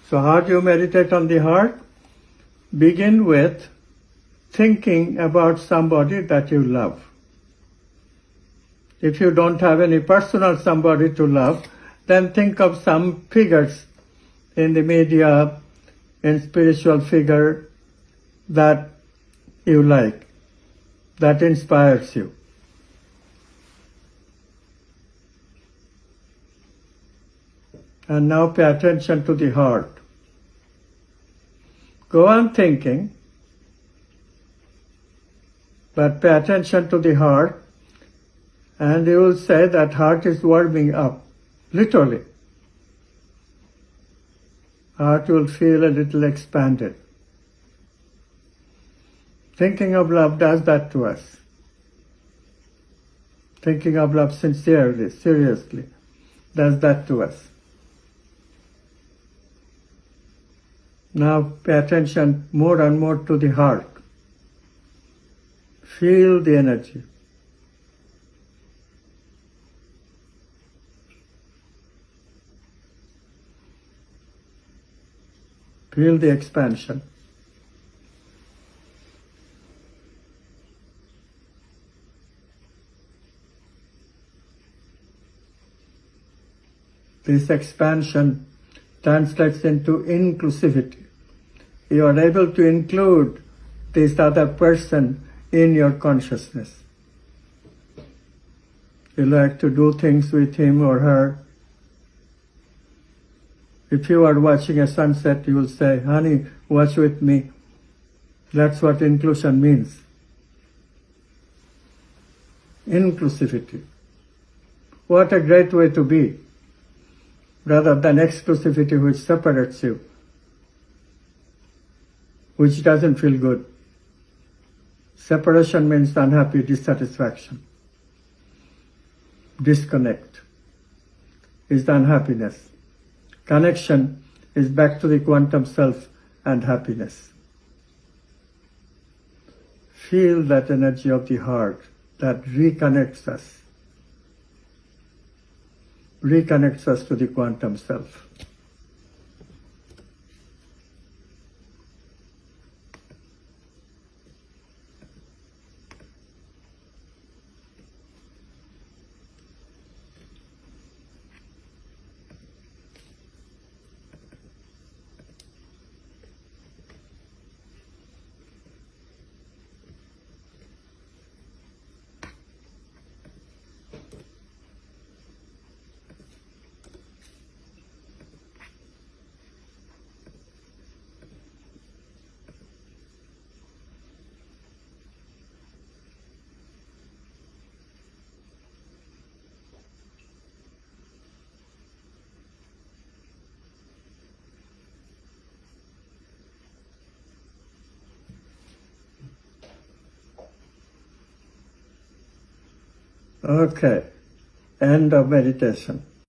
So how do you meditate on the heart? Begin with thinking about somebody that you love. If you don't have any personal somebody to love, then think of some figures in the media, in spiritual figure that you like, that inspires you. And now pay attention to the heart. Go on thinking, but pay attention to the heart, and you will say that heart is warming up, literally. Heart will feel a little expanded. Thinking of love does that to us. Thinking of love sincerely, seriously, does that to us. Now pay attention more and more to the heart. Feel the energy. Feel the expansion. This expansion translates into inclusivity. You are able to include this other person in your consciousness. You like to do things with him or her. If you are watching a sunset, you will say, "Honey, watch with me." That's what inclusion means. Inclusivity. What a great way to be, rather than exclusivity which separates you, which doesn't feel good. Separation means unhappy, dissatisfaction. Disconnect is unhappiness. Connection is back to the quantum self and happiness. Feel that energy of the heart that reconnects us to the quantum self. Okay, end of meditation.